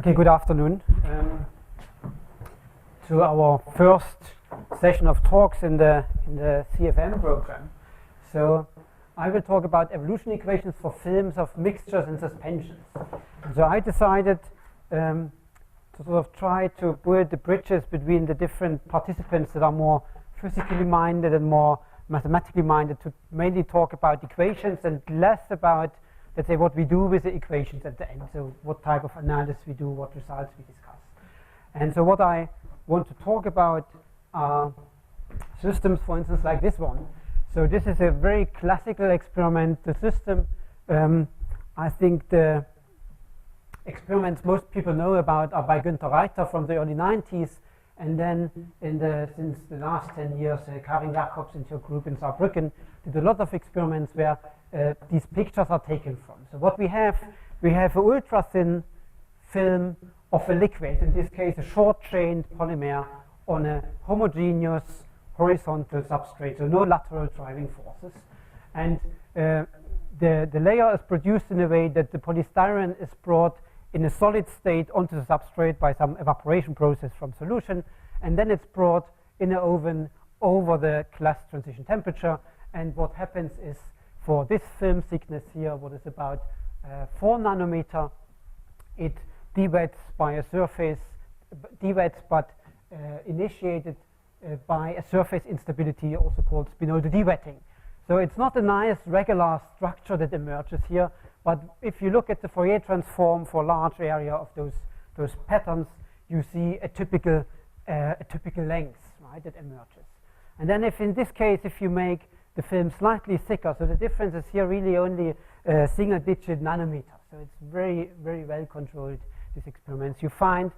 Okay, good afternoon to our first session of talks in the CFM program. So I will talk about evolution equations for films of mixtures and suspensions. So I decided to sort of try to build the bridges between the different participants that are more physically minded and more mathematically minded, to mainly talk about equations and less about, let's say, what we do with the equations at the end. So what type of analysis we do, what results we discuss. And so what I want to talk about are systems, for instance, like this one. So this is a very classical experimental system. I think the experiments most people know about are by Günther Reiter from the early 90s. And then since the last 10 years, Karin Jacobs and her group in Saarbrücken did a lot of experiments where these pictures are taken from. So what we have an ultra-thin film of a liquid, in this case a short-chained polymer on a homogeneous horizontal substrate, so no lateral driving forces. And the layer is produced in a way that the polystyrene is brought in a solid state onto the substrate by some evaporation process from solution, and then it's brought in an oven over the glass transition temperature. And what happens is, for this film thickness here, what is about 4 nanometer, it dewets by a surface, but initiated by a surface instability, also called spinodal dewetting. So it's not a nice regular structure that emerges here, but if you look at the Fourier transform for a large area of those patterns, you see a typical length, right, that emerges. And then if in this case, if you make the film slightly thicker, so the difference is here really only a single-digit nanometer. So it's very, very well controlled, these experiments. You find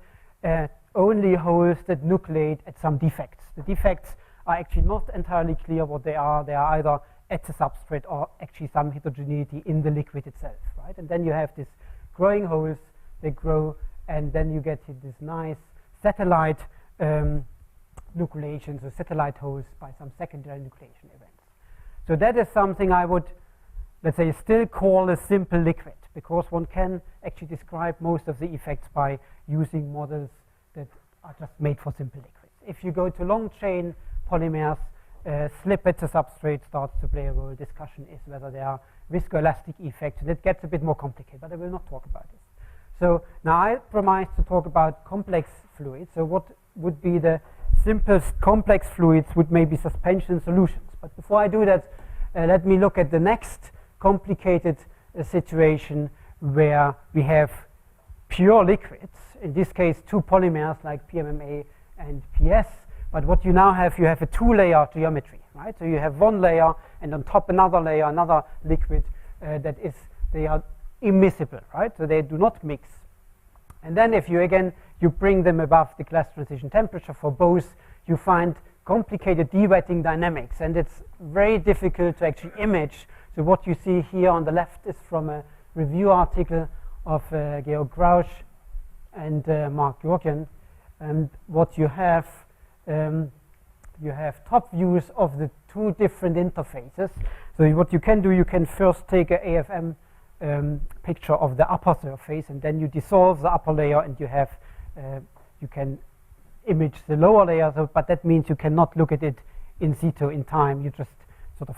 only holes that nucleate at some defects. The defects are actually not entirely clear what they are. They are either at the substrate or actually some heterogeneity in the liquid itself, right? And then you have these growing holes, they grow, and then you get this nice satellite nucleation, so satellite holes by some secondary nucleation events. So that is something I would, let's say, still call a simple liquid, because one can actually describe most of the effects by using models that are just made for simple liquids. If you go to long chain polymers, slip at the substrate starts to play a role. Discussion is whether there are viscoelastic effects, and it gets a bit more complicated, but I will not talk about this. So now I promise to talk about complex fluids. So what would be the simplest complex fluids would maybe suspension solutions. But before I do that, let me look at the next complicated situation where we have pure liquids, in this case 2 polymers like PMMA and PS. But what you now have, you have a 2-layer geometry, right? So you have one layer, and on top another layer, another liquid they are immiscible, right? So they do not mix. And then if you bring them above the glass transition temperature for both, you find complicated dewetting dynamics, and it's very difficult to actually image. So what you see here on the left is from a review article of Georg Grausch and Mark Jorgen. And what you have top views of the 2 different interfaces. So what you can do, you can first take an AFM picture of the upper surface, and then you dissolve the upper layer, and you can image the lower layer. So, but that means you cannot look at it in situ in time. You just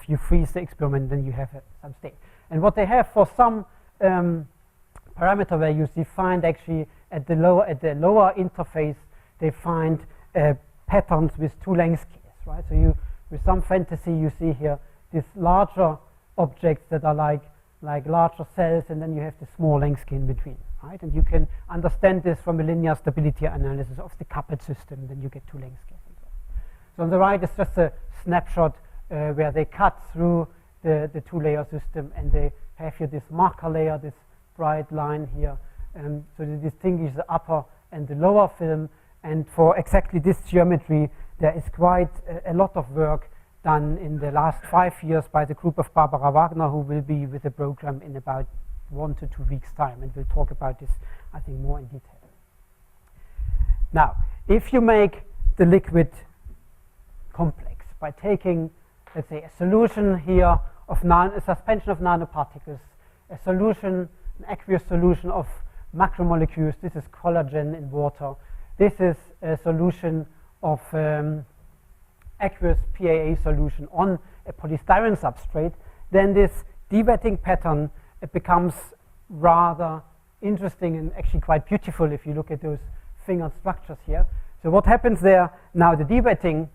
you freeze the experiment, then you have some state. And what they have for some parameter values, they find actually at the lower interface, they find patterns with 2 length scales, right? So with some fantasy, you see here these larger objects that are like larger cells, and then you have the small length scale in between, right? And you can understand this from a linear stability analysis of the coupled system. Then you get 2 length scales. And so on. So on the right is just a snapshot where they cut through the 2-layer system, and they have here this marker layer, this bright line here, so they distinguish the upper and the lower film. And for exactly this geometry, there is quite a lot of work done in the last 5 years by the group of Barbara Wagner, who will be with the program in about 1 to 2 weeks' time, and we'll talk about this, I think, more in detail. Now, if you make the liquid complex by taking, let's say, a solution here of a suspension of nanoparticles, a solution, an aqueous solution of macromolecules. This is collagen in water. This is a solution of aqueous PAA solution on a polystyrene substrate. Then this dewetting pattern, it becomes rather interesting and actually quite beautiful if you look at those fingered structures here. So what happens there now, the dewetting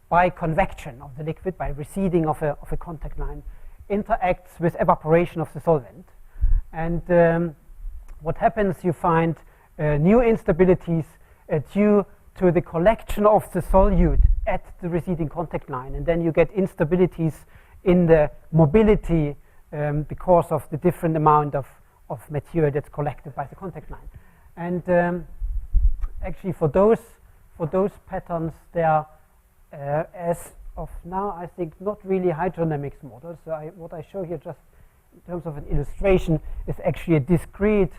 by convection of the liquid, by receding of a contact line, interacts with evaporation of the solvent. And what happens, you find new instabilities due to the collection of the solute at the receding contact line. And then you get instabilities in the mobility because of the different amount of material that's collected by the contact line. And actually for those patterns, they are as of now, I think, not really hydrodynamics models. So what I show here just in terms of an illustration is actually a discrete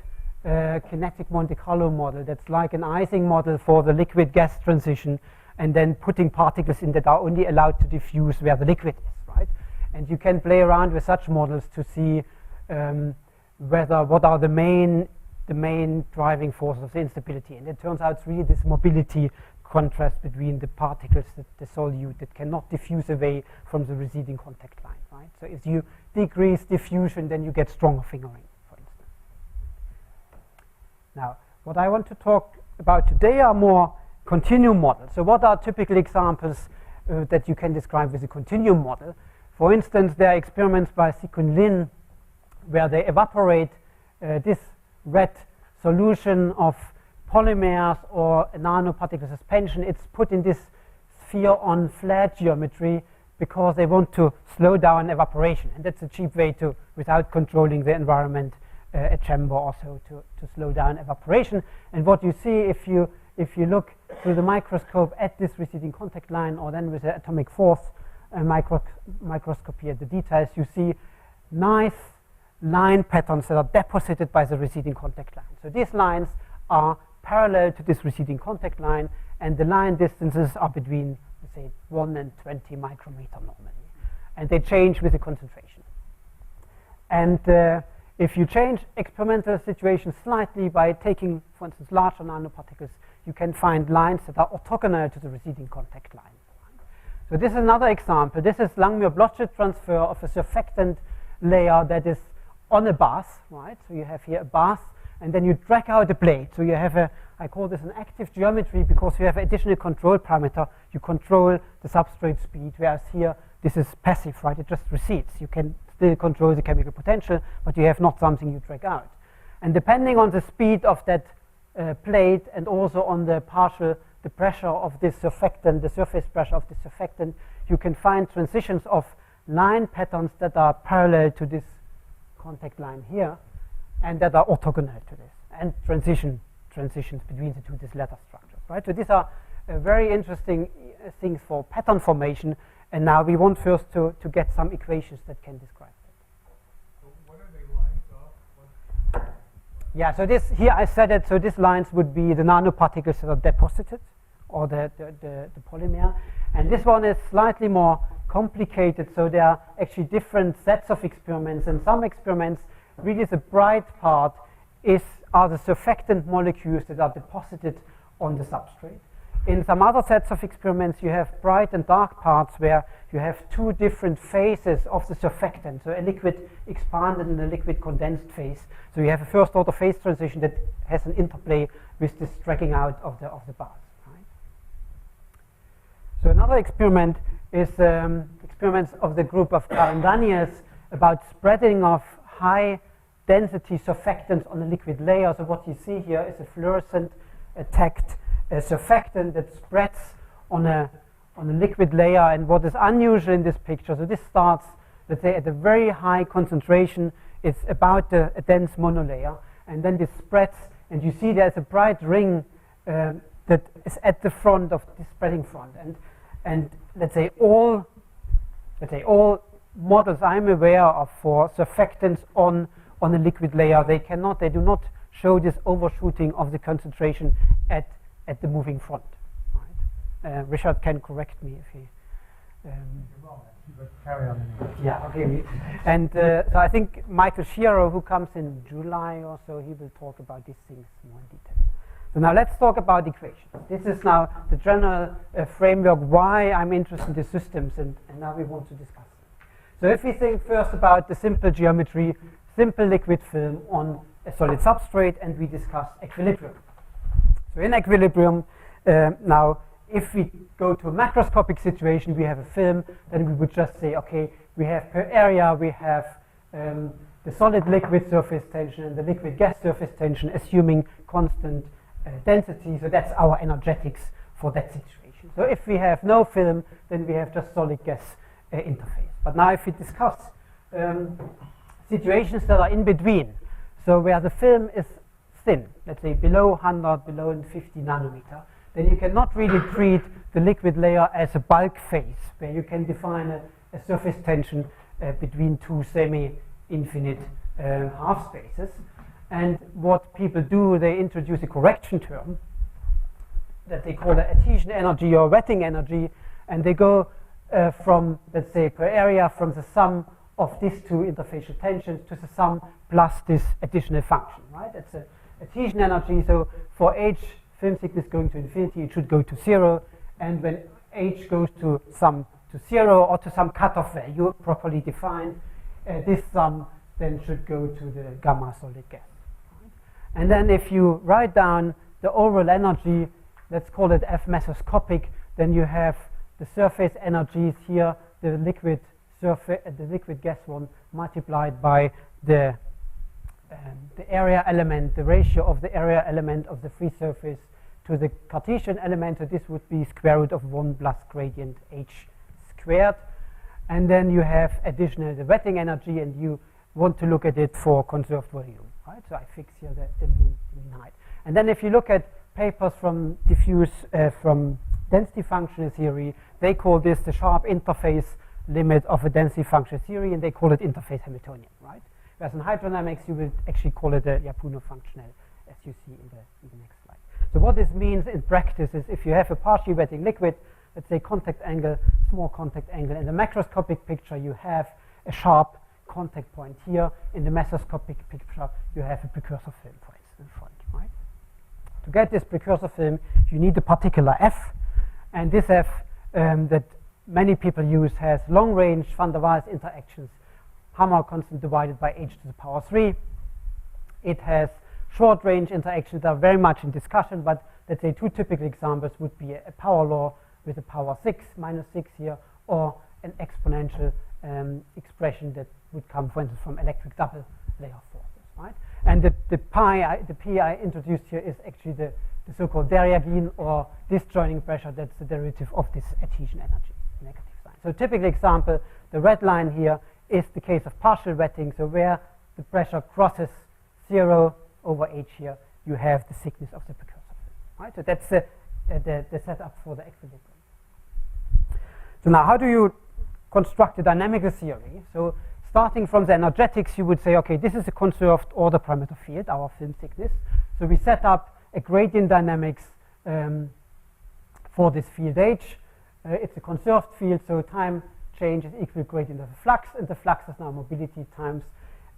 kinetic Monte Carlo model that's like an Ising model for the liquid-gas transition, and then putting particles in that are only allowed to diffuse where the liquid is, right? And you can play around with such models to see what are the main driving forces of the instability. And it turns out it's really this mobility contrast between the particles, the solute, that cannot diffuse away from the receding contact line, right? So if you decrease diffusion, then you get stronger fingering, for instance. Now, what I want to talk about today are more continuum models. So what are typical examples that you can describe with a continuum model? For instance, there are experiments by Sikun Lin where they evaporate this red solution of polymers or a nanoparticle suspension. It's put in this sphere on flat geometry because they want to slow down evaporation. And that's a cheap way to, without controlling the environment, a chamber also to slow down evaporation. And what you see if you look through the microscope at this receding contact line, or then with the atomic force microscopy at the details, you see nice line patterns that are deposited by the receding contact line. So these lines are parallel to this receding contact line, and the line distances are between, let's say, 1 and 20 micrometer normally. And they change with the concentration. And if you change experimental situations slightly by taking, for instance, larger nanoparticles, you can find lines that are orthogonal to the receding contact line. So this is another example. This is Langmuir-Blodgett transfer of a surfactant layer that is on a bath, right? So you have here a bath, and then you drag out a blade. So you have I call this an active geometry because you have additional control parameter. You control the substrate speed, whereas here this is passive, right? It just recedes. You can still control the chemical potential, but you have not something you drag out. And depending on the speed of that plate, and also on the pressure of this surfactant, the surface pressure of the surfactant, you can find transitions of line patterns that are parallel to this contact line here, and that are orthogonal to this, and transitions between the two these latter structures, right? So these are very interesting things for pattern formation, and now we want first to get some equations that can describe that. So what are they lines of? Yeah, so this here I said it, so these lines would be the nanoparticles that are deposited, or the polymer, and this one is slightly more complicated, so there are actually different sets of experiments, and some experiments really the bright part are the surfactant molecules that are deposited on the substrate. In some other sets of experiments, you have bright and dark parts where you have two different phases of the surfactant, so a liquid expanded and a liquid condensed phase. So you have a first order phase transition that has an interplay with this dragging out of the bath. Right? So another experiment is experiments of the group of Karandanias about spreading of high density surfactants on a liquid layer. So what you see here is a fluorescent attacked surfactant that spreads on a liquid layer. And what is unusual in this picture, so this starts, let's say, at a very high concentration. It's about a dense monolayer, and then this spreads, and you see there's a bright ring that is at the front of the spreading front. And let's say all models I'm aware of for surfactants on a liquid layer, they do not show this overshooting of the concentration at the moving front. Right? Richard can correct me if he. You're wrong. But carry on anyway. Yeah, okay. And so I think Michael Shiro, who comes in July or so, he will talk about these things more in detail. So now let's talk about equations. This is now the general framework why I'm interested in the systems, and now we want to discuss them. So if we think first about the simple geometry, simple liquid film on a solid substrate, and we discuss equilibrium. So in equilibrium, now if we go to a macroscopic situation, we have a film, then we would just say, okay, we have per area, we have the solid liquid surface tension and the liquid gas surface tension, assuming constant density. So that's our energetics for that situation. So if we have no film, then we have just solid gas interface. But now if we discuss situations that are in between, so where the film is thin, let's say below 100, below 50 nanometer, then you cannot really treat the liquid layer as a bulk phase, where you can define a surface tension between two semi-infinite half spaces. And what people do, they introduce a correction term that they call the adhesion energy or wetting energy, and they go from, let's say, per area, from the sum of these two interfacial tensions to the sum plus this additional function, right? It's a adhesion energy, so for h film thickness going to infinity, it should go to 0, and when h goes to 0 or to some cutoff value properly defined, this sum then should go to the gamma solid gas. And then if you write down the overall energy, let's call it F mesoscopic, then you have the surface energies here, the liquid gas one multiplied by the area element, the ratio of the area element of the free surface to the Cartesian element. So this would be square root of 1 plus gradient h squared. And then you have additional the wetting energy, and you want to look at it for conserved volume, right? So I fix here the mean height. And then if you look at papers from from density functional theory, they call this the sharp interface limit of a density functional theory, and they call it interface Hamiltonian, right? Whereas in hydrodynamics, you will actually call it a Lyapunov functional, as you see in the next slide. So what this means in practice is if you have a partially wetting liquid, let's say contact angle, small contact angle, in the macroscopic picture, you have a sharp contact point here. In the mesoscopic picture, you have a precursor film, for instance, in front, right? To get this precursor film, you need a particular F, and this F that many people use has long-range van der Waals interactions, Hammer constant divided by h to the power 3. It has short-range interactions that are very much in discussion, but let's say two typical examples would be a power law with a power 6, minus 6 here, or an exponential expression that would come, for instance, from electric double layer forces, right? And the P I introduced here is actually the so-called Derrida-Gien or disjoining pressure. That's the derivative of this adhesion energy, negative sign. So typical example, the red line here is the case of partial wetting. So where the pressure crosses 0 over h here, you have the thickness of the precursor film, right? So that's the setup for the equilibrium. So now how do you construct a dynamical theory? So starting from the energetics, you would say, okay, this is a conserved order parameter field, our film thickness. So we set up a gradient dynamics for this field H. It's a conserved field, so time change is equal to gradient of the flux, and the flux is now mobility times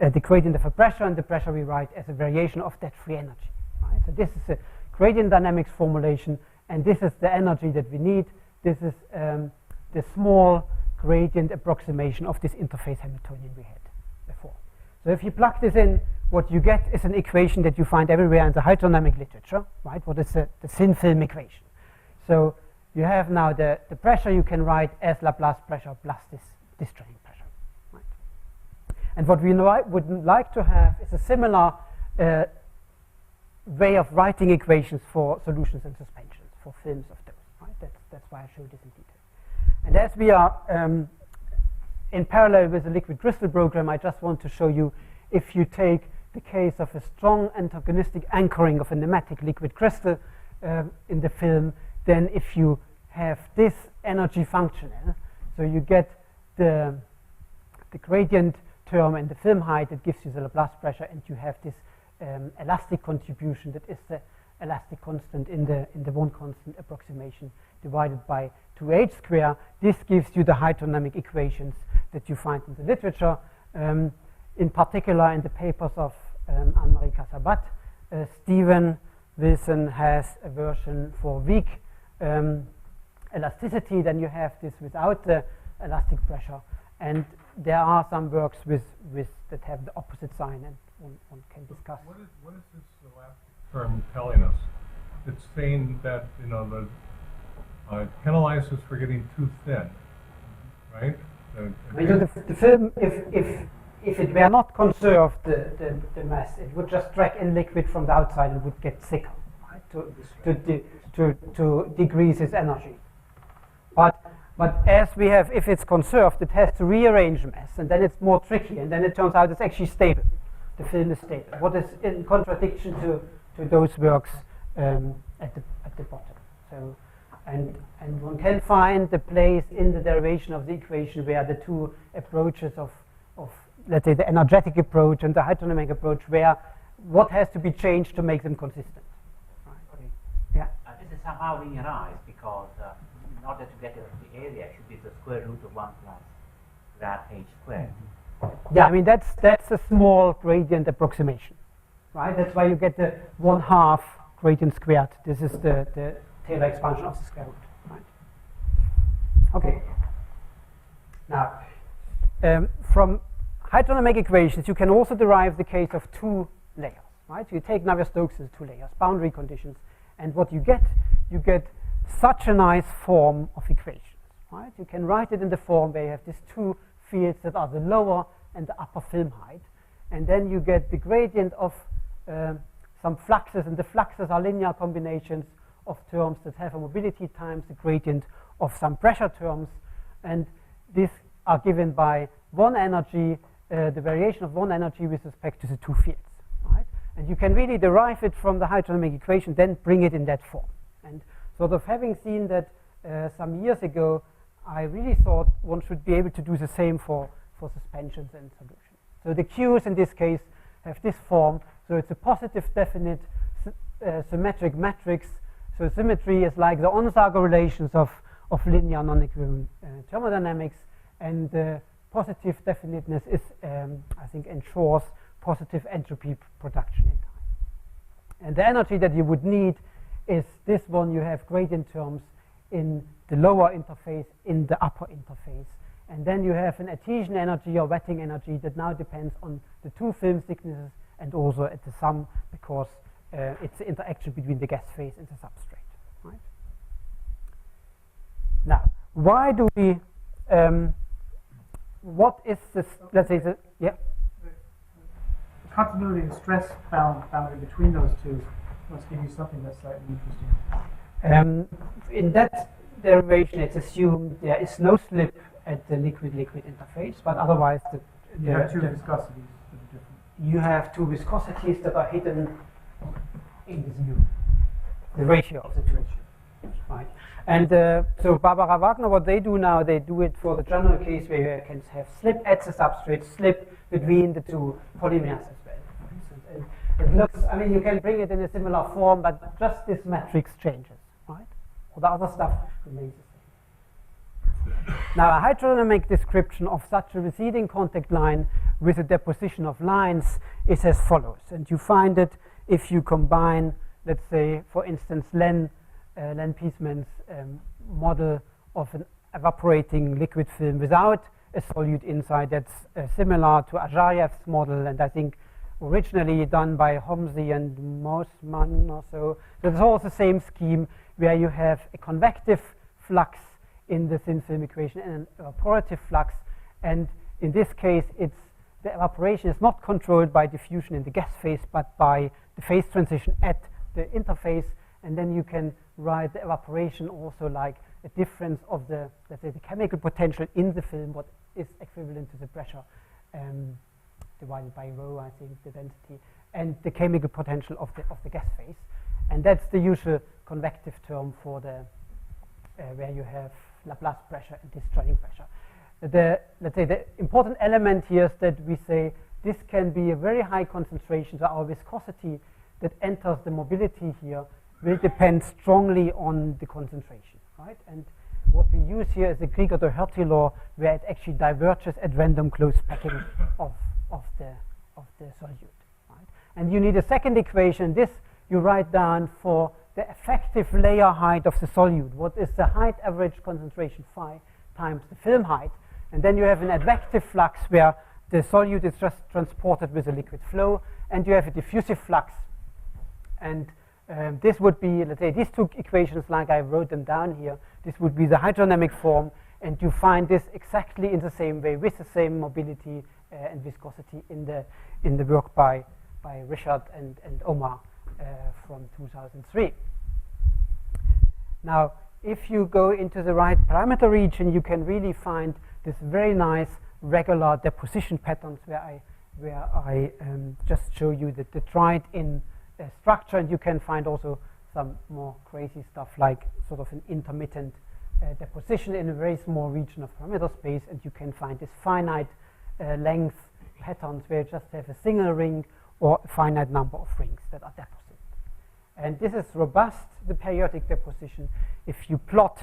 the gradient of the pressure, and the pressure we write as a variation of that free energy, right? So this is a gradient dynamics formulation, and this is the energy that we need. This is the small gradient approximation of this interface Hamiltonian we had before. So if you plug this in, what you get is an equation that you find everywhere in the hydrodynamic literature, right? What is the thin film equation? So you have now the pressure you can write as Laplace pressure plus this disjoining pressure, right? And what we would like to have is a similar way of writing equations for solutions and suspensions, for films of those, right? That's why I showed this in detail. And as we are in parallel with the liquid crystal program, I just want to show you, if you take the case of a strong antagonistic anchoring of a nematic liquid crystal in the film, then if you have this energy functional, so you get the gradient term and the film height, it gives you the Laplace pressure, and you have this elastic contribution that is elastic constant in the one constant approximation divided by 2h square. This gives you the hydrodynamic equations that you find in the literature, in particular in the papers of Anne-Marie Casabat. Stephen Wilson has a version for weak elasticity. Then you have this without the elastic pressure, and there are some works with that have the opposite sign, and one can discuss. What is this elastic term telling us? It's saying that, you know, it penalizes for getting too thin, right? The film, if it were not conserved the mass, it would just drag in liquid from the outside and would get thicker, right, to decrease its energy. But as we have, if it's conserved, it has to rearrange mass, and then it's more tricky, and then it turns out it's actually stable. The film is stable. What is in contradiction to those works at the bottom. So, and one can find the place in the derivation of the equation where the two approaches of let's say the energetic approach and the hydrodynamic approach, where what has to be changed to make them consistent. Right. Okay. Yeah. This is somehow linearized because in order to get the area, it should be the square root of 1 plus grad h squared. Yeah, I mean that's a small gradient approximation, right? That's why you get the 1/2 gradient squared. This is the Taylor expansion of the square root, right? Okay. Now, from hydrodynamic equations, you can also derive the case of 2 layers, right? So you take Navier-Stokes as 2 layers, boundary conditions, and what you get such a nice form of equations, right? You can write it in the form where you have these 2 fields that are the lower and the upper film height, and then you get the gradient of some fluxes, and the fluxes are linear combinations of terms that have a mobility times the gradient of some pressure terms, and these are given by one energy, the variation of one energy with respect to the 2 fields, right? And you can really derive it from the hydrodynamic equation, then bring it in that form. And sort of having seen that some years ago, I really thought one should be able to do the same for suspensions and solutions. So the Q's in this case have this form. So it's a positive definite symmetric matrix. So symmetry is like the Onsager relations of linear non-equivalent thermodynamics, and the positive definiteness is, I think, ensures positive entropy production in time. And the energy that you would need is this one. You have gradient terms in the lower interface, in the upper interface. And then you have an adhesion energy or wetting energy that now depends on the 2 film thicknesses and also at the sum, because it's the interaction between the gas phase and the substrate. Right? Now, why do we, what is this, let's say, yeah? The continuity and stress boundary between those two must give you something that's slightly interesting. In that derivation, it's assumed there is no slip at the liquid-liquid interface, but otherwise you have 2 viscosities that are different. You have 2 viscosities that are hidden in this U, the ratio of the 2. Right. And so Barbara Wagner, what they do now, they do it for the general case where you can have slip at the substrate, slip between the 2 polymers as well, for instance. And it looks, I mean, you can bring it in a similar form, but just this matrix changes, right? All the other stuff remains the same. Now, a hydrodynamic description of such a receding contact line with a deposition of lines is as follows. And you find it if you combine, let's say, for instance, Len Piesman's model of an evaporating liquid film without a solute inside. That's similar to Ajaryev's model, and I think originally done by Homsey and Mossman or so. So it's all the same scheme where you have a convective flux in the thin film equation and an evaporative flux, and in this case it's the evaporation is not controlled by diffusion in the gas phase but by the phase transition at the interface, and then you can write the evaporation also like a difference of the, let's say, the chemical potential in the film, what is equivalent to the pressure divided by rho, I think, the density, and the chemical potential of the gas phase. And that's the usual convective term for the where you have Laplace pressure and discharging pressure. Let's say the important element here is that we say this can be a very high concentration, so our viscosity that enters the mobility here will depend strongly on the concentration, right? And what we use here is the Krieger-Doherty law, where it actually diverges at random close packing of the solute, right? And you need a second equation. This you write down for the effective layer height of the solute. What is the height average concentration phi times the film height? And then you have an advective flux where the solute is just transported with a liquid flow, and you have a diffusive flux. And this would be, let's say, these two equations, like I wrote them down here, this would be the hydrodynamic form, and you find this exactly in the same way with the same mobility and viscosity in the work by Richard and Omar from 2003. Now, if you go into the right parameter region, you can really find this very nice regular deposition patterns where I just show you the tried in structure, and you can find also some more crazy stuff like sort of an intermittent deposition in a very small region of parameter space, and you can find this finite length patterns where you just have a single ring or a finite number of rings that are deposited. And this is robust, the periodic deposition. If you plot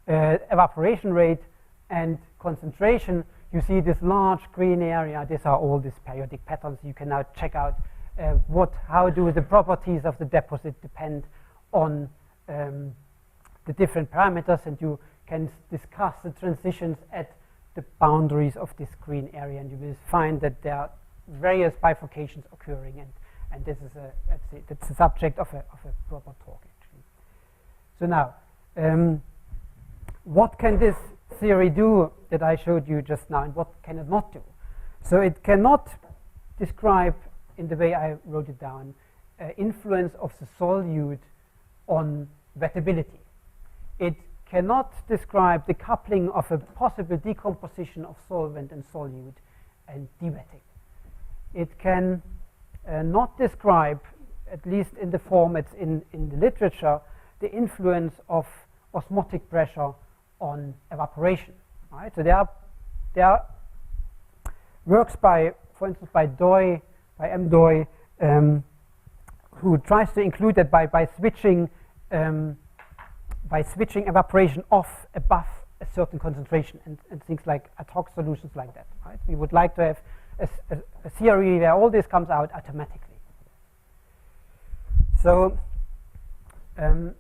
evaporation rate and concentration, you see this large green area. These are all these periodic patterns. You can now check out how do the properties of the deposit depend on the different parameters, and you can discuss the transitions at the boundaries of this green area, and you will find that there are various bifurcations occurring, and this is that's the subject of a proper talk, actually. So now, what can this theory do that I showed you just now, and what can it not do? So it cannot describe, in the way I wrote it down, influence of the solute on wettability. It cannot describe the coupling of a possible decomposition of solvent and solute and dewetting. It can not describe, at least in the form it's in the literature, the influence of osmotic pressure on evaporation. Right? So there are works by, for instance, by M. Doi, who tries to include that by switching evaporation off above a certain concentration and things like ad hoc solutions like that. Right? We would like to have a theory where all this comes out automatically. So, so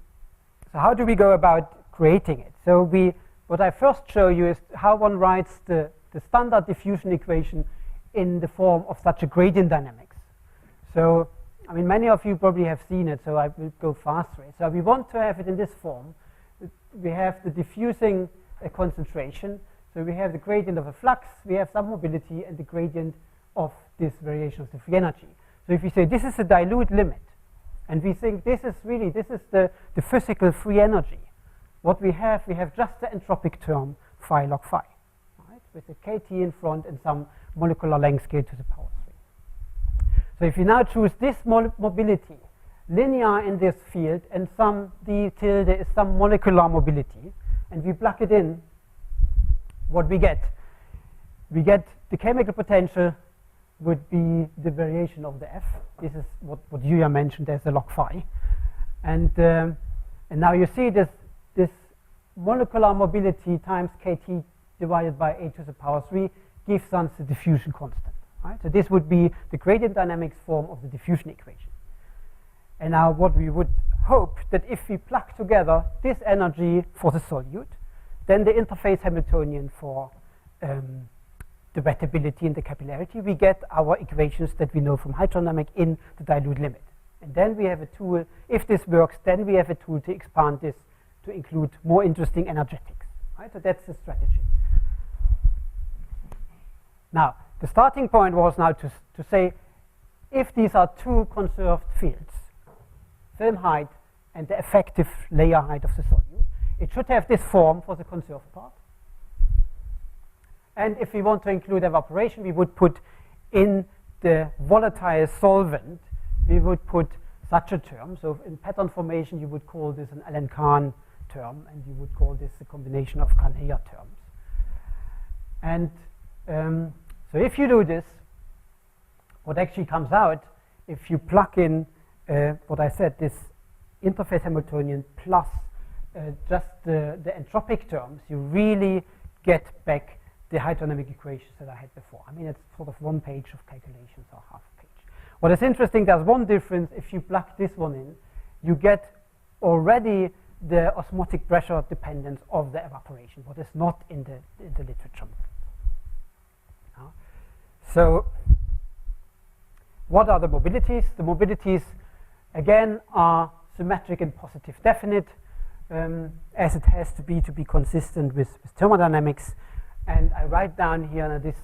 how do we go about creating it? So what I first show you is how one writes the standard diffusion equation in the form of such a gradient dynamics. So, I mean, many of you probably have seen it, so I will go fast through it. So we want to have it in this form. We have the diffusing concentration. So we have the gradient of a flux, we have some mobility, and the gradient of this variation of the free energy. So if we say this is a dilute limit, and we think this is the physical free energy, what we have just the entropic term phi log phi, right? With a kT in front and some molecular length scale to the power 3. So if you now choose this mobility, linear in this field, and some d tilde is some molecular mobility, and we plug it in, what we get the chemical potential would be the variation of the F. This is what Julia mentioned as the log phi. And now you see this molecular mobility times kT divided by a to the power 3 gives us the diffusion constant. Right? So this would be the gradient dynamics form of the diffusion equation. And now what we would hope that if we plug together this energy for the solute, then the interface Hamiltonian for the wettability and the capillarity, we get our equations that we know from hydrodynamic in the dilute limit. And then we have a tool, if this works, then we have a tool to expand this to include more interesting energetics. Right? So that's the strategy. Now, the starting point was now to say, if these are two conserved fields, film height and the effective layer height of the solute, it should have this form for the conserved part. And if we want to include evaporation, we would put in the volatile solvent, we would put such a term. So in pattern formation, you would call this an Allen-Kahn term, and you would call this a combination of Kahn-Heyer terms. And so if you do this, what actually comes out, if you plug in what I said, this interface Hamiltonian plus just the entropic terms, you really get back the hydrodynamic equations that I had before. I mean, it's sort of 1 page of calculations or half a page. What is interesting, there's one difference. If you plug this one in, you get already the osmotic pressure dependence of the evaporation, what is not in the literature. So, what are the mobilities? The mobilities, again, are symmetric and positive definite, as it has to be consistent with thermodynamics. And I write down here this,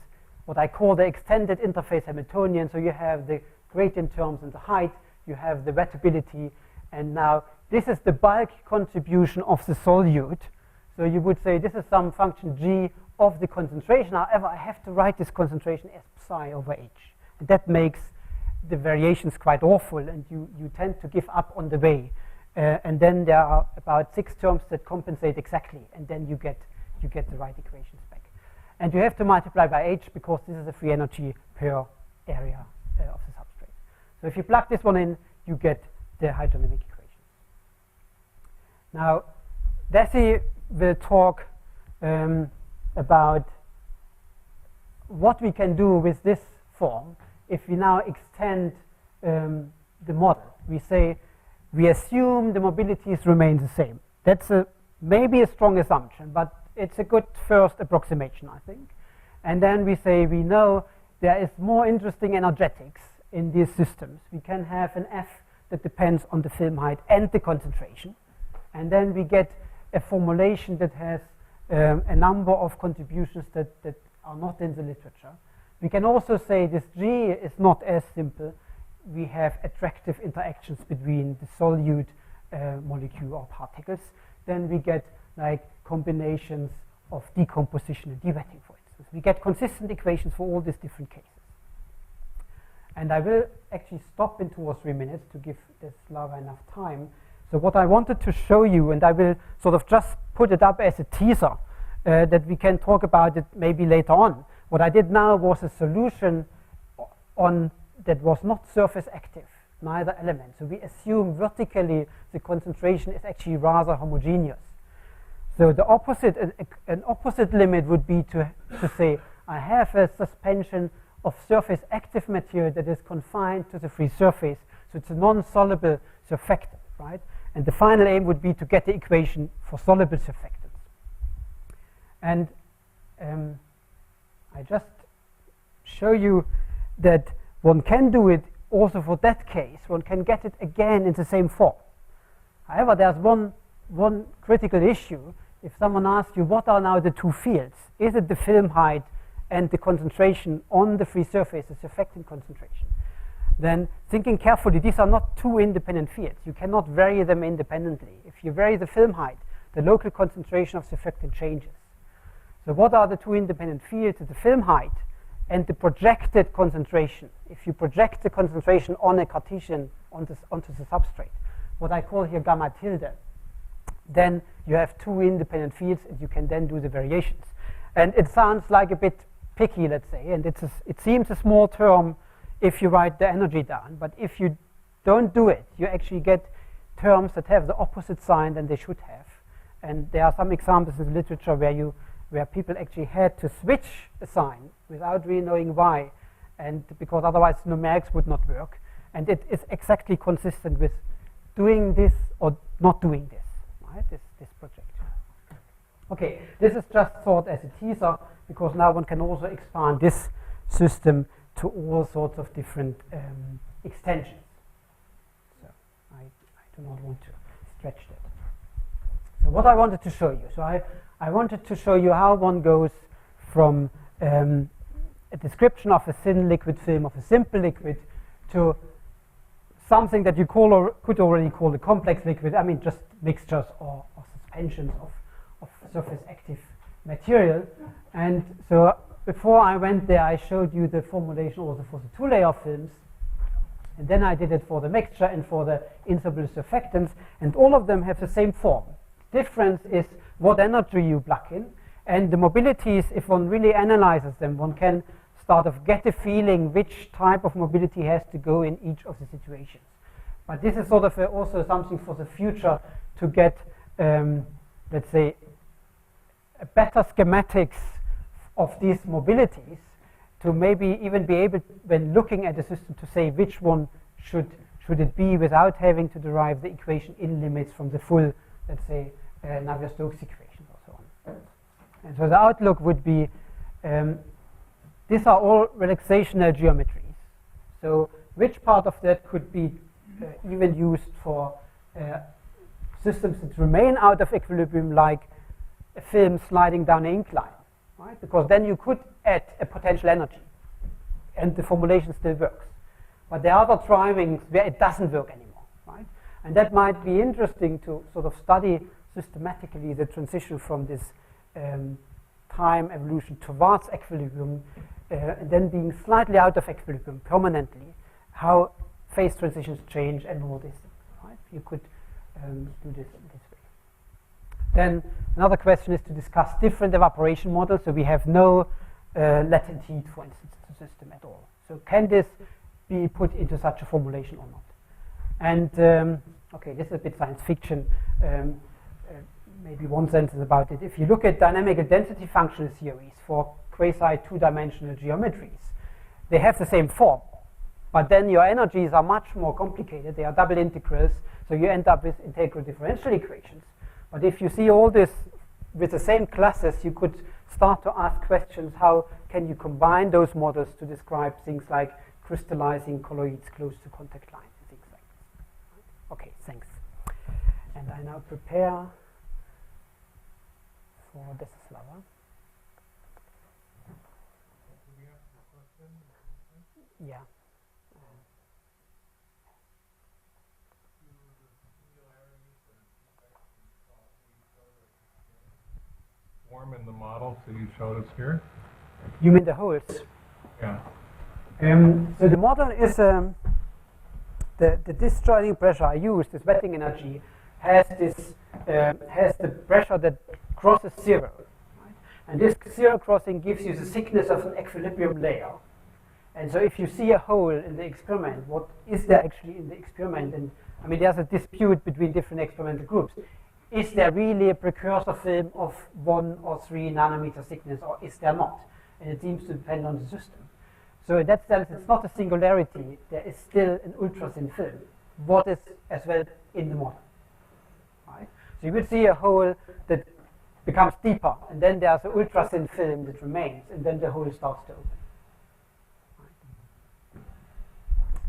what I call the extended interface Hamiltonian. So you have the gradient terms and the height, you have the wettability, and now this is the bulk contribution of the solute. So you would say this is some function g of the concentration. However, I have to write this concentration as psi over h. And that makes the variations quite awful, and you tend to give up on the way. And then there are about 6 terms that compensate exactly, and then you get the right equations back. And you have to multiply by h because this is the free energy per area of the substrate. So if you plug this one in, you get the hydrodynamic equation. Now, Desi will talk about what we can do with this form if we now extend the model. We assume the mobilities remain the same. That's maybe a strong assumption, but it's a good first approximation, I think. And then we say we know there is more interesting energetics in these systems. We can have an F that depends on the film height and the concentration. And then we get a formulation that has a number of contributions that are not in the literature. We can also say this G is not as simple. We have attractive interactions between the solute molecule or particles. Then we get like combinations of decomposition and dewetting, for instance. We get consistent equations for all these different cases. And I will actually stop in 2 or 3 minutes to give this Lara enough time. So what I wanted to show you, and I will sort of just put it up as a teaser, that we can talk about it maybe later on. What I did now was a solution on that was not surface active, neither element. So we assume vertically the concentration is actually rather homogeneous. So the opposite, an opposite limit would be to say I have a suspension of surface active material that is confined to the free surface. So it's a non-soluble surfactant, right? And the final aim would be to get the equation for soluble surfactants. And I just show you that one can do it also for that case. One can get it again in the same form. However, there's one critical issue. If someone asks you, what are now the 2 fields? Is it the film height and the concentration on the free surface, the surfactant concentration? Then thinking carefully, these are not 2 independent fields. You cannot vary them independently. If you vary the film height, the local concentration of surfactant changes. So what are the 2 independent fields? The film height and the projected concentration. If you project the concentration on a Cartesian onto the substrate, what I call here gamma tilde, then you have 2 independent fields, and you can then do the variations. And it sounds like a bit picky, let's say, and it seems a small term if you write the energy down, but if you don't do it, you actually get terms that have the opposite sign than they should have. And there are some examples in the literature where people actually had to switch a sign without really knowing why, and because otherwise numerics would not work. And it is exactly consistent with doing this or not doing this, right? This project. Okay, this is just thought as a teaser, because now one can also expand this system to all sorts of different extensions. So I do not want to stretch that. So what I wanted to show you, so I wanted to show you how one goes from a description of a thin liquid film, of a simple liquid, to something that you could already call a complex liquid. I mean, just mixtures or suspensions of surface active material. And so before I went there, I showed you the formulation also for the 2-layer films. And then I did it for the mixture and for the insoluble surfactants. And all of them have the same form. The difference is what energy you plug in. And the mobilities, if one really analyzes them, one can start to get a feeling which type of mobility has to go in each of the situations. But this is sort of also something for the future to get, let's say, a better schematics of these mobilities, to maybe even be able, when looking at the system, to say which one should it be without having to derive the equation in limits from the full, let's say, Navier-Stokes equation or so on. And so the outlook would be, these are all relaxational geometries. So which part of that could be even used for systems that remain out of equilibrium, like a film sliding down an incline, right? Because then you could add a potential energy, and the formulation still works. But there are other drivings where it doesn't work anymore, right? And that might be interesting to sort of study systematically the transition from this time evolution towards equilibrium, and then being slightly out of equilibrium permanently, how phase transitions change and all this, right? You could do this in this way. Then another question is to discuss different evaporation models. So we have no latent heat, for instance, in the system at all. So can this be put into such a formulation or not? And okay, this is a bit science fiction. Maybe one sentence about it. If you look at dynamical density functional theories for quasi two-dimensional geometries, they have the same form, but then your energies are much more complicated. They are double integrals, so you end up with integral differential equations. But if you see all this with the same classes, you could start to ask questions: how can you combine those models to describe things like crystallizing colloids close to contact lines and things like this? Okay, thanks. And I now prepare for this flower. Yeah. Form in the models that you showed us here? You mean the holes? Yeah. So the model is the discharging pressure I use, this wetting energy, has the pressure that crosses zero, right? And this zero crossing gives you the thickness of an equilibrium layer. And so if you see a hole in the experiment, what is there actually in the experiment? And I mean, there's a dispute between different experimental groups. Is there really a precursor film of 1 or 3 nanometer thickness, or is there not? And it seems to depend on the system. So in that sense, it's not a singularity. There is still an ultra-thin film. What is as well in the model, right? So you would see a hole that becomes deeper, and then there's an ultra-thin film that remains, and then the hole starts to open. Right?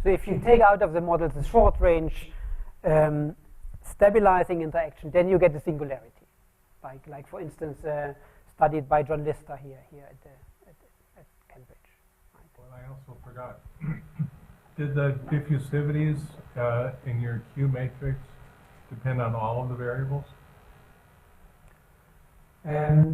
So if you take out of the model the short-range stabilizing interaction, then you get a singularity, like for instance, studied by John Lister here at Cambridge. Right? Well, I also forgot. Did the diffusivities in your Q matrix depend on all of the variables?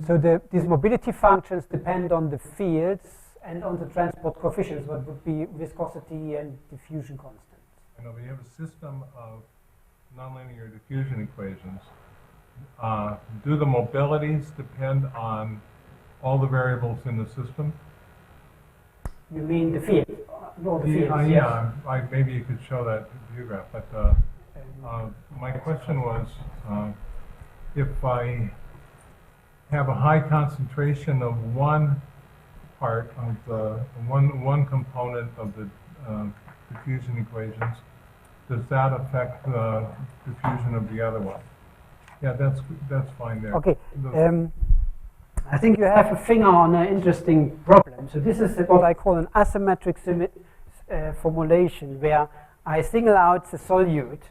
So these mobility functions depend on the fields and on the transport coefficients, what would be viscosity and diffusion constants. I know, but you have a system of nonlinear diffusion equations. Do the mobilities depend on all the variables in the system? You mean the field? All the fields, yeah, maybe you could show that view graph. But my question was, if I have a high concentration of one part of the one component of the diffusion equations, does that affect the diffusion of the other one? Yeah, that's fine there. Okay. I think you have a finger on an interesting problem. So this is what I call an asymmetric formulation, where I single out the solute.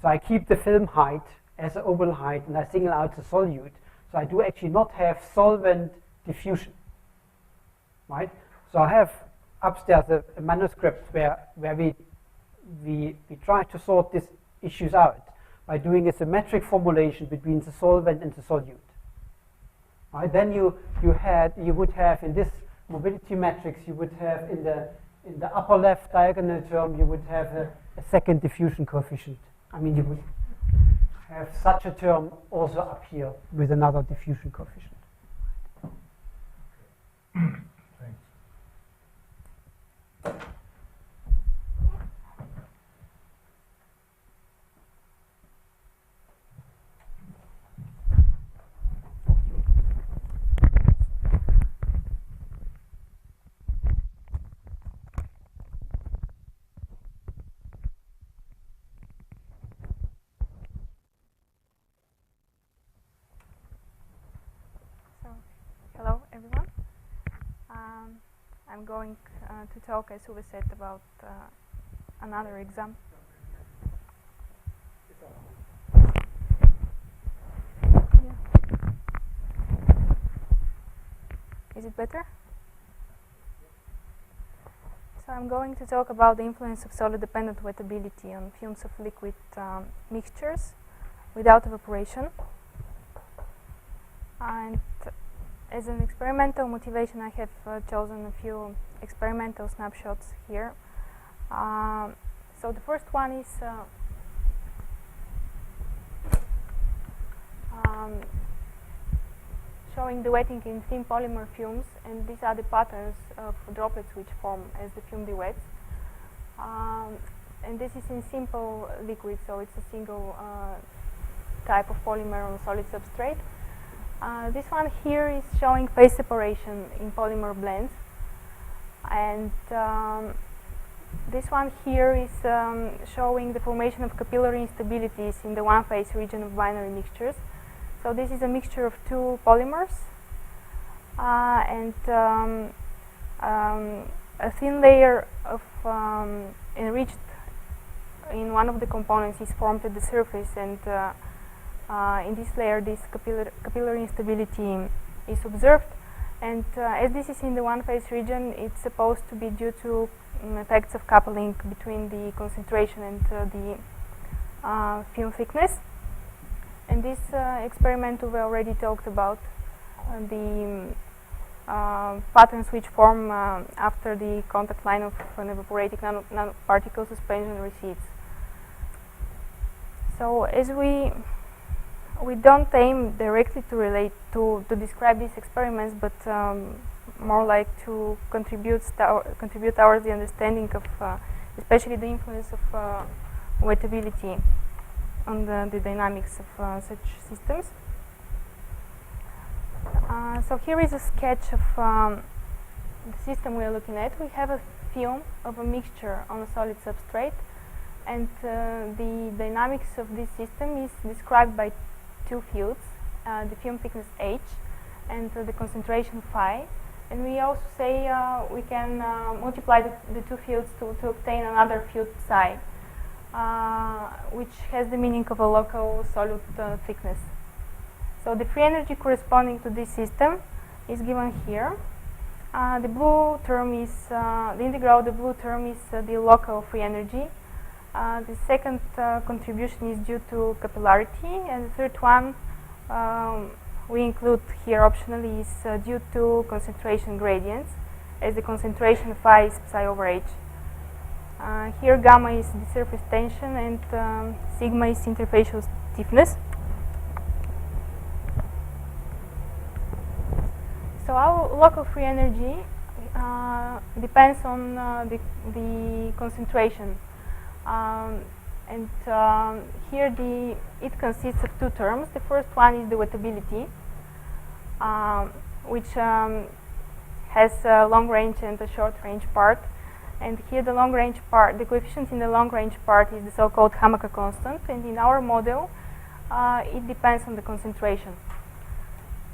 So I keep the film height as an overall height, and I single out the solute. So I do actually not have solvent diffusion, right? So I have upstairs a manuscript where we try to sort these issues out by doing a symmetric formulation between the solvent and the solute. Right? Then you would have in this mobility matrix, you would have in the upper left diagonal term, you would have a second diffusion coefficient. I mean, you would have such a term also up here with another diffusion coefficient. Thanks. I'm going to talk, as Uwe said, about another example. Is it better? So I'm going to talk about the influence of solid-dependent wettability on fumes of liquid mixtures without evaporation. And as an experimental motivation, I have chosen a few experimental snapshots here. So the first one is showing dewetting in thin polymer fumes, and these are the patterns of droplets which form as the fume duets. And this is in simple liquid, so it's a single type of polymer on a solid substrate. This one here is showing phase separation in polymer blends, and this one here is showing the formation of capillary instabilities in the one-phase region of binary mixtures. So this is a mixture of two polymers, and a thin layer of enriched in one of the components is formed at the surface, and in this layer this capillary instability is observed. And as this is in the one-phase region, it's supposed to be due to effects of coupling between the concentration and the film thickness. And this experiment we already talked about the patterns which form after the contact line of an evaporating nanoparticle suspension recedes. So as we don't aim directly to relate to describe these experiments, but more like to contribute towards the understanding of especially the influence of wettability on the dynamics of such systems. So here is a sketch of the system we are looking at. We have a film of a mixture on a solid substrate, and the dynamics of this system is described by two fields, the film thickness H and the concentration phi. And we also say we can multiply the two fields to obtain another field psi, which has the meaning of a local solute thickness. So the free energy corresponding to this system is given here. The blue term is the integral of the blue term is the local free energy. The second contribution is due to capillarity, and the third one we include here optionally is due to concentration gradients, as the concentration phi is psi over h. Here gamma is the surface tension, and sigma is interfacial stiffness. So our local free energy depends on the concentration, and here it consists of two terms. The first one is the wettability, which has a long range and a short range part. And here the long range part, the coefficient in the long range part is the so-called Hammaker constant, and in our model it depends on the concentration.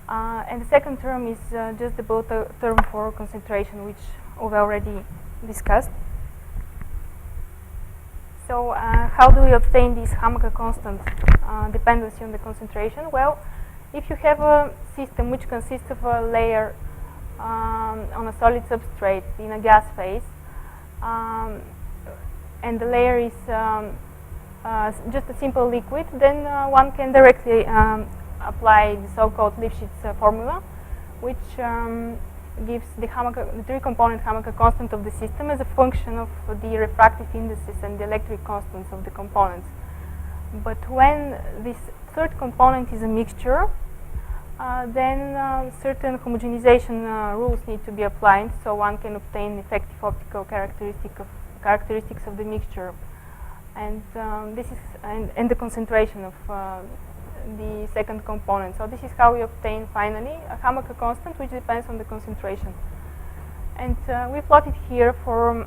And the second term is just the blue term for concentration, which we've already discussed. So how do we obtain this Hammaker constant dependency on the concentration? Well, if you have a system which consists of a layer on a solid substrate in a gas phase, and the layer is just a simple liquid, then one can directly apply the so-called Lifshitz formula, which gives the three-component Hammaker constant of the system as a function of the refractive indices and the electric constants of the components. But when this third component is a mixture, then certain homogenization rules need to be applied, so one can obtain effective optical characteristics of the mixture, and this is and the concentration of the second component. So this is how we obtain finally a Hammaker constant which depends on the concentration. And we plotted here for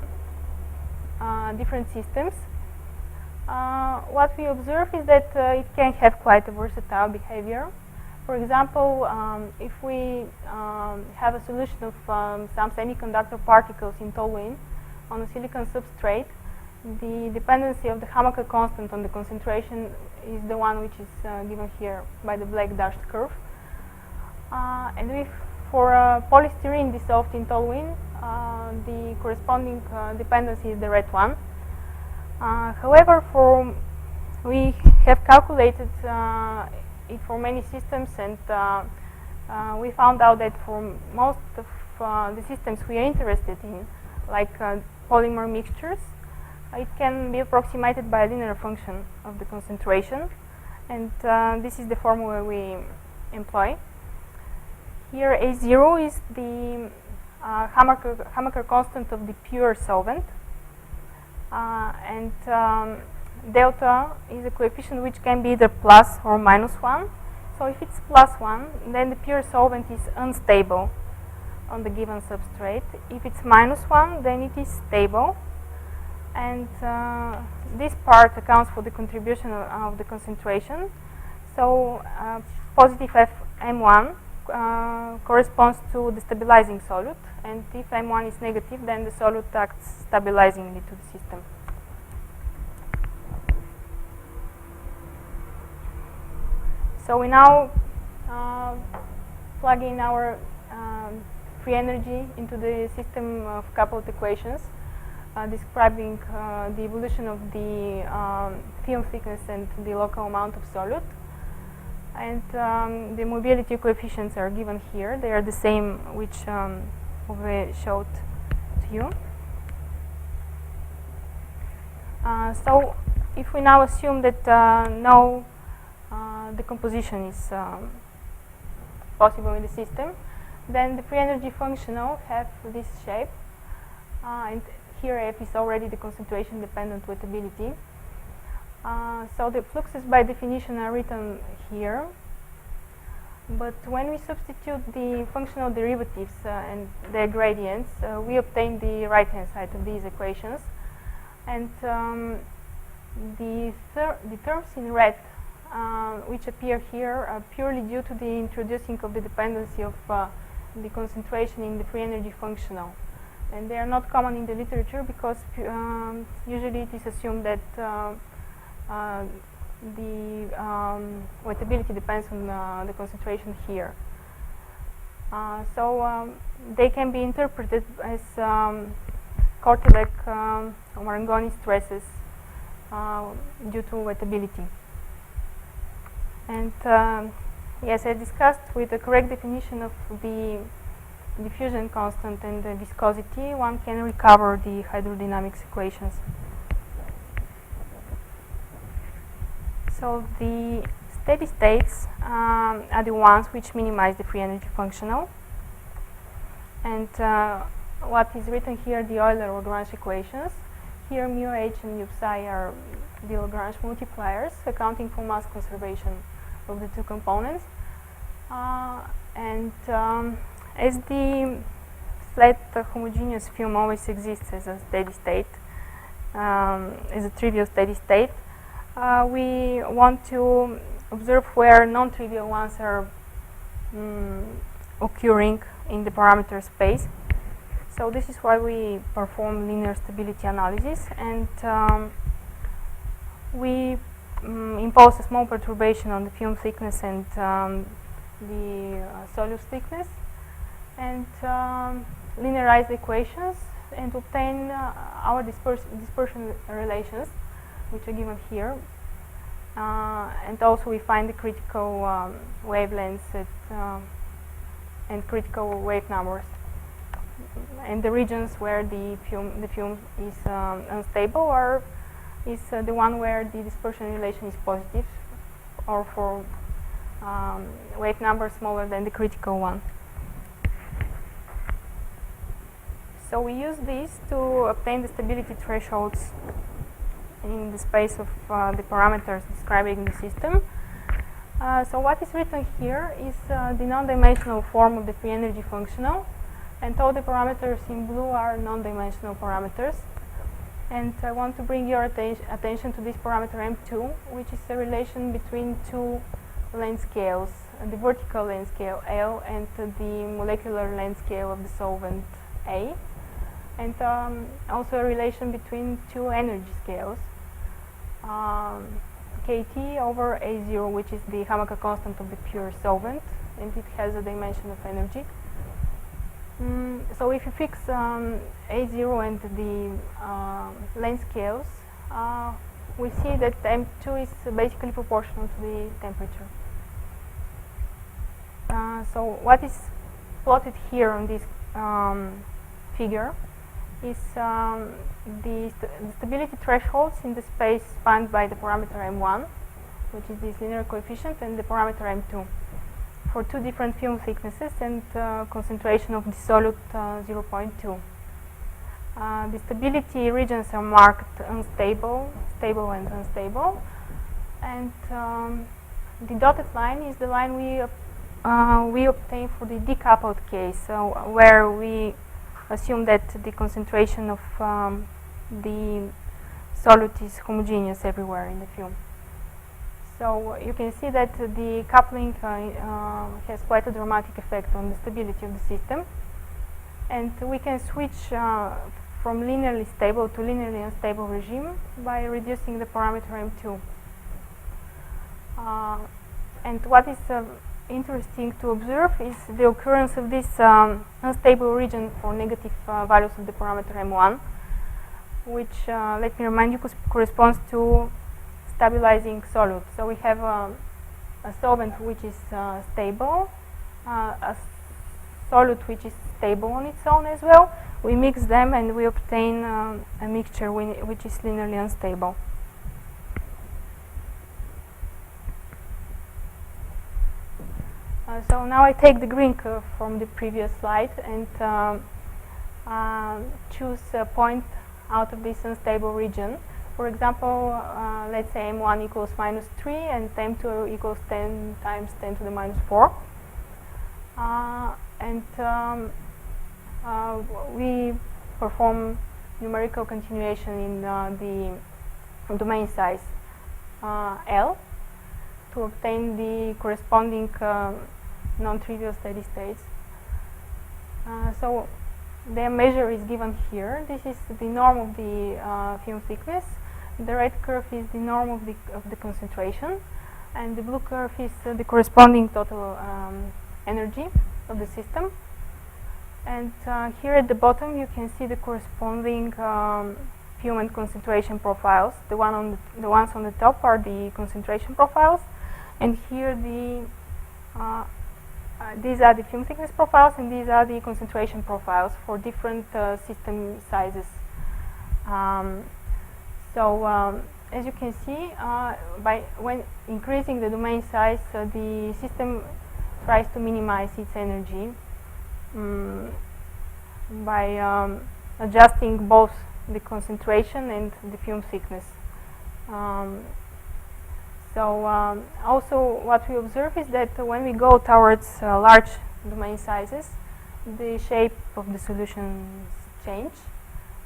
different systems. What we observe is that it can have quite a versatile behavior, For example, if we have a solution of some semiconductor particles in toluene on a silicon substrate, the dependency of the Hamaker constant on the concentration is the one which is given here by the black dashed curve. And if for polystyrene dissolved in toluene, the corresponding dependency is the red one. However, we have calculated it for many systems, and we found out that for most of the systems we are interested in, like polymer mixtures, it can be approximated by a linear function of the concentration, and this is the formula we employ. Here A0 is the Hamaker constant of the pure solvent, and delta is a coefficient which can be either plus or minus 1. So if it's plus 1, then the pure solvent is unstable on the given substrate. If it's minus 1, then it is stable. And this part accounts for the contribution of the concentration. So positive Fm1 corresponds to the stabilizing solute, and if M1 is negative, then the solute acts stabilizingly to the system. So we now plug in our free energy into the system of coupled equations describing the evolution of the film thickness and the local amount of solute. And the mobility coefficients are given here. They are the same which Uwe showed to you. So if we now assume that no decomposition is possible in the system, then the free energy functional have this shape, and here F is already the concentration dependent wettability. So the fluxes by definition are written here, but when we substitute the functional derivatives and their gradients, we obtain the right hand side of these equations, and the terms in red which appear here are purely due to the introducing of the dependency of the concentration in the free energy functional, and they are not common in the literature because usually it is assumed that the wettability depends on the concentration here. So they can be interpreted as Korteweg or Marangoni stresses due to wettability. And yes, as discussed, with the correct definition of the diffusion constant and the viscosity, one can recover the hydrodynamics equations. So the steady states are the ones which minimize the free energy functional. And what is written here, the Euler-Lagrange equations. Here mu h and mu psi are the Lagrange multipliers, accounting for mass conservation of the two components. And as the flat homogeneous film always exists as a steady state, as a trivial steady state, we want to observe where non-trivial ones are occurring in the parameter space. So this is why we perform linear stability analysis, and we impose a small perturbation on the film thickness and the solute thickness, and linearize the equations and obtain our dispersion relations, which are given here. And also we find the critical wavelengths and critical wave numbers, and the regions where the film is unstable, or is the one where the dispersion relation is positive, or for wave numbers smaller than the critical one. So we use these to obtain the stability thresholds in the space of the parameters describing the system. So what is written here is the non-dimensional form of the free energy functional, and all the parameters in blue are non-dimensional parameters. And I want to bring your attention to this parameter M2, which is a relation between two length scales, the vertical length scale L and the molecular length scale of the solvent A, and also a relation between two energy scales, KT over A0, which is the Hamilton constant of the pure solvent, and it has a dimension of energy. So if you fix A0 and the length scales, we see that M2 is basically proportional to the temperature. So what is plotted here on this figure is the stability thresholds in the space spanned by the parameter M1, which is this linear coefficient, and the parameter M2 for two different film thicknesses and concentration of the solute 0.2. The stability regions are marked unstable, stable and unstable, and the dotted line is the line we obtain for the decoupled case, so where we assume that the concentration of the solute is homogeneous everywhere in the film. So you can see that the coupling has quite a dramatic effect on the stability of the system, and we can switch from linearly stable to linearly unstable regime by reducing the parameter M2. And what is interesting to observe is the occurrence of this unstable region for negative values of the parameter M1, which, let me remind you, corresponds to stabilizing solute. So we have a solvent which is stable, a solute which is stable on its own as well. We mix them and we obtain a mixture which is linearly unstable. So now I take the green curve from the previous slide and choose a point out of this unstable region. For example, let's say M1 equals -3 and M2 equals 10 times 10 to the -4. We perform numerical continuation in the domain size L to obtain the corresponding non-trivial steady states. So the measure is given here. This is the norm of the film thickness. The red curve is the norm of the concentration, and the blue curve is the corresponding total energy of the system. And here at the bottom you can see the corresponding film and concentration profiles. The ones on the top are the concentration profiles, and here these are the film thickness profiles, and these are the concentration profiles for different system sizes. As you can see, when increasing the domain size, the system tries to minimize its energy by adjusting both the concentration and the film thickness. Also what we observe is that when we go towards large domain sizes, the shape of the solutions change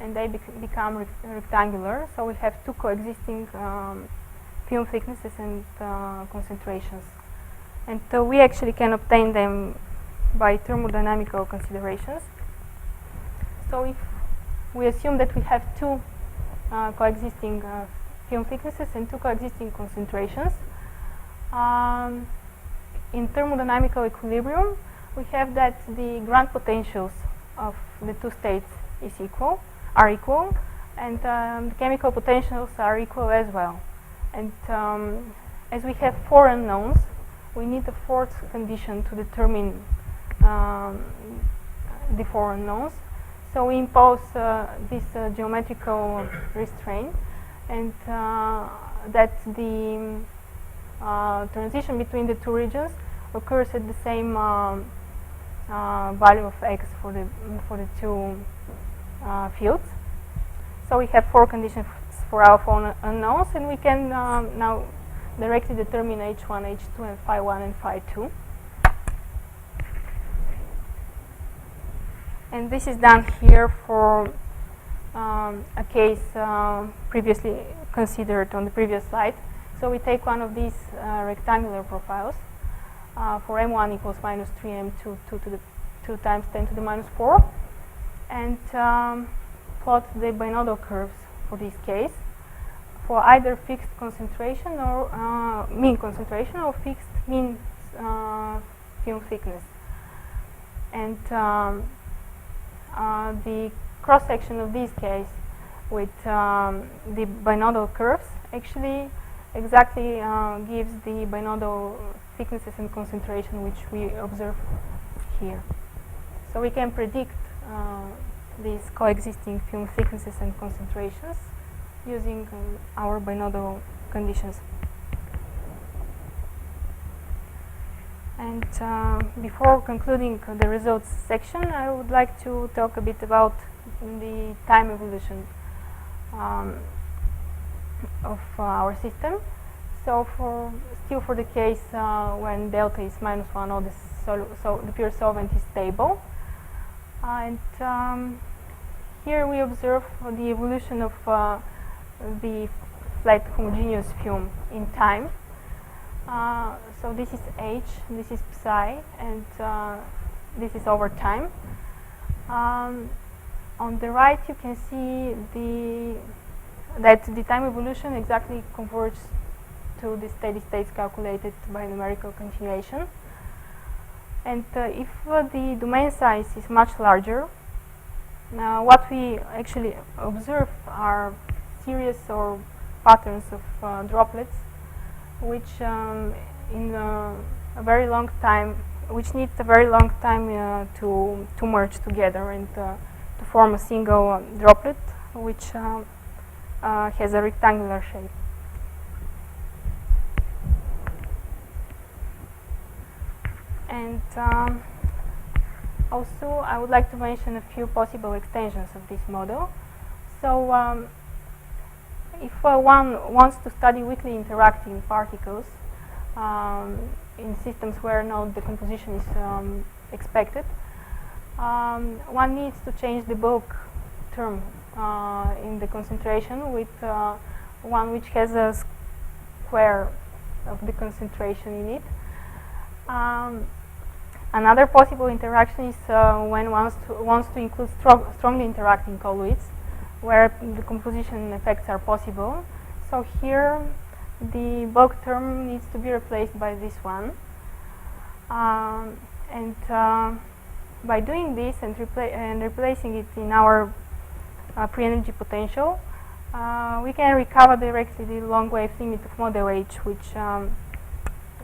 and they become rectangular. So we have two coexisting film thicknesses and concentrations. And we actually can obtain them by thermodynamical considerations. So if we assume that we have two coexisting film thicknesses and two coexisting concentrations, in thermodynamical equilibrium we have that the ground potentials of the two states are equal, and the chemical potentials are equal as well. And as we have four unknowns, we need a fourth condition to determine the four unknowns. So we impose this geometrical restraint, and that the transition between the two regions occurs at the same value of x for the two fields. So we have four conditions for our four unknowns, and we can now directly determine h1, h2, and phi1 and phi2. And this is done here for a case previously considered on the previous slide. So we take one of these rectangular profiles for m1 equals minus 3, m2 2 times 10 to the minus 4, and plot the binodal curves for this case for either fixed concentration or mean concentration or fixed mean film thickness. And the cross section of this case with the binodal curves actually exactly gives the binodal thicknesses and concentration which we observe here. So we can predict these coexisting film thicknesses and concentrations using our binodal conditions. And before concluding the results section, I would like to talk a bit about the time evolution of our system. So still for the case when delta is -1 or the pure solvent is stable. And here we observe the evolution of the flat homogeneous film in time. So this is h, this is psi, and this is over time. On the right you can see that the time evolution exactly converges to the steady states calculated by numerical continuation. And if the domain size is much larger, what we actually observe are series or patterns of droplets which in a very long time, which need a very long time to merge together and to form a single droplet which has a rectangular shape. And also I would like to mention a few possible extensions of this model. So if one wants to study weakly interacting particles in systems where no decomposition is expected, one needs to change the bulk term in the concentration with one which has a square of the concentration in it. Another possible interaction is when one wants to include strongly interacting colloids, where the composition effects are possible. So here the bulk term needs to be replaced by this one. And by doing this and replacing it in our pre-energy potential, we can recover directly the long wave limit of model H, which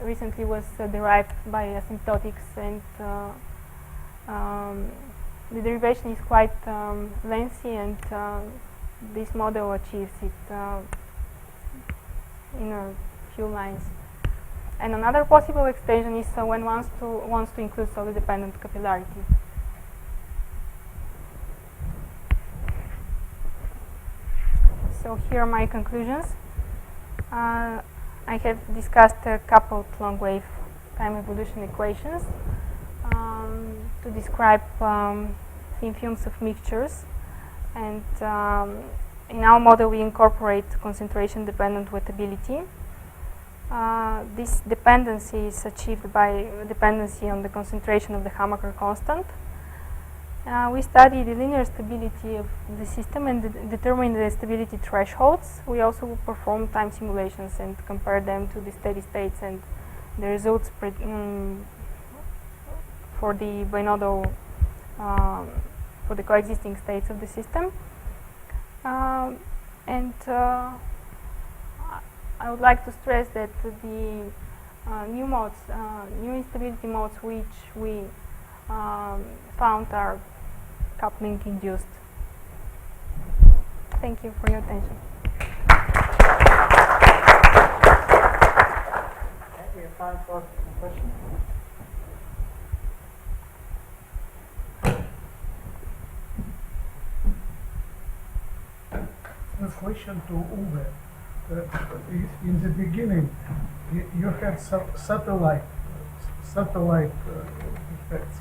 recently was derived by asymptotics, and the derivation is quite lengthy, and this model achieves it in a few lines. And another possible extension is when one wants to include solid dependent capillarity. So here are my conclusions. I have discussed coupled long wave time evolution equations to describe thin films of mixtures, and in our model we incorporate concentration dependent wettability. This dependency is achieved by dependency on the concentration of the Hamaker constant. We study the linear stability of the system and determine the stability thresholds. We also perform time simulations and compare them to the steady states and the results for the binodal, for the coexisting states of the system. I would like to stress that the new modes, new instability modes which we found are coupling induced. Thank you for your attention. Okay, we have time for some questions. A question to Uwe. In the beginning, you had some satellite effects.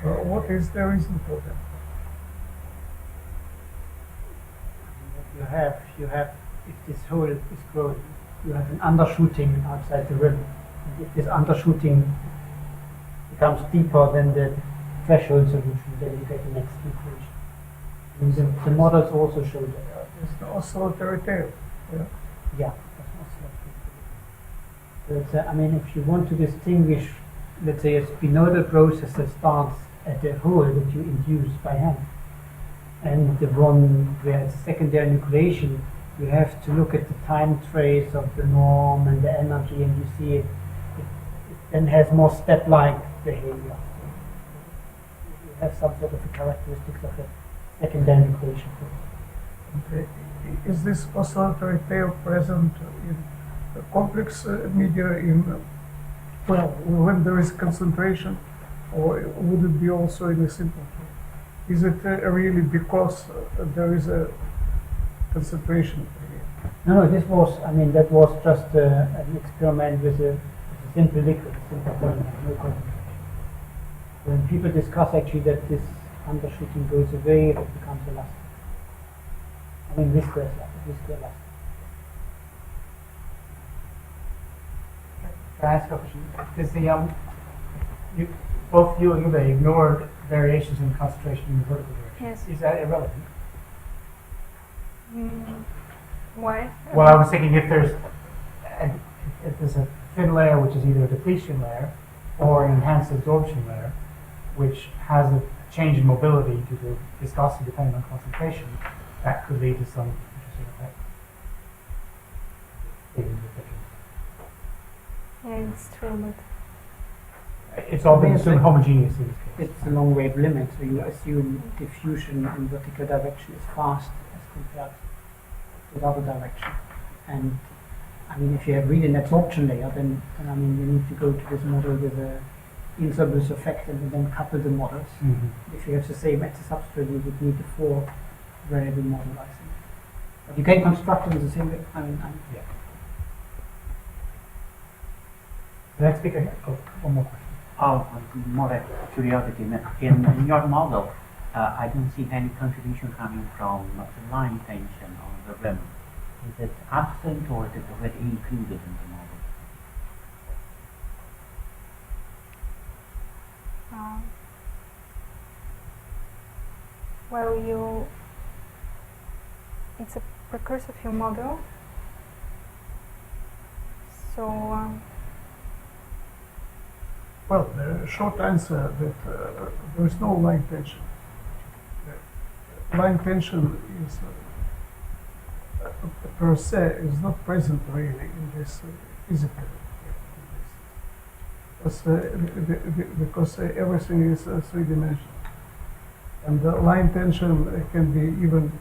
What is the reason for that? You have if this hole is closed, you have an undershooting outside the rim. And if this undershooting becomes deeper than the threshold solution, then you get the next equation. And the models also show that. It's the oscillatory tail. Yeah. Yeah, that's also but, I mean, if you want to distinguish, let's say, a spinodal process that starts at the hole that you induce by hand, and the one where it's secondary nucleation, you have to look at the time trace of the norm and the energy, and you see it then has more step-like behavior. You have some sort of a characteristics of the secondary nucleation process. Okay. Is this oscillatory tail present in a complex media well, when there is concentration, or would it be also in a simple form? Is it really because there is a concentration? No, this was, I mean, that was just an experiment with a simple liquid, simple polymer, no concentration. When people discuss actually that this undershooting goes away, it becomes elastic. I mean, viscoelastic. Can I ask a question? Does the both you and Uwe ignored variations in concentration in the vertical direction? Yes. Is that irrelevant? Why? Well, I was thinking if there's a thin layer which is either a depletion layer or an enhanced absorption layer, which has a change in mobility due to viscosity depending on concentration, that could lead to some interesting effect. Yeah, it's true, but It's all been assumed homogeneous in this case. It's a long wave limit, so you assume diffusion in vertical direction is fast as compared with other direction. And I mean, if you have really an absorption layer, then I mean, you need to go to this model with a Insurbus effect and then couple the models. If you have the same at the substrate, you would need a 4-variable model, I think. But you can construct them the same way. I mean, Yeah. The next speaker here. Oh, one more question. More a curiosity. In your model, I don't see any contribution coming from the line tension on the rim. Is it absent or is it already included in the model? Well, it's a precursor of your model. So, Well, the short answer that there is no line tension. Line tension is per se is not present really in this physical because everything is three-dimensional, and the line tension can be even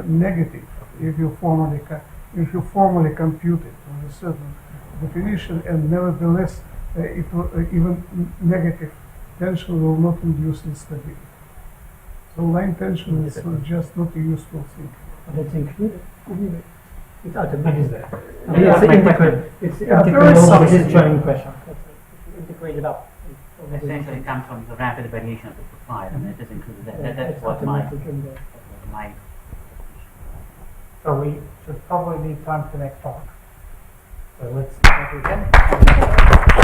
negative if you formally compute it on a certain definition, and nevertheless even negative tension will not induce instability. So line tension is just not a useful thing. but it's included. It's What automatic. is that? I mean, it's integrated. It's integrated over the discharging pressure. It's integrated up. Essentially, it comes from the rapid variation of the profile, and it is included. That's It's what my automatic in there. my So we should probably leave time for the next talk. So let's thank you again.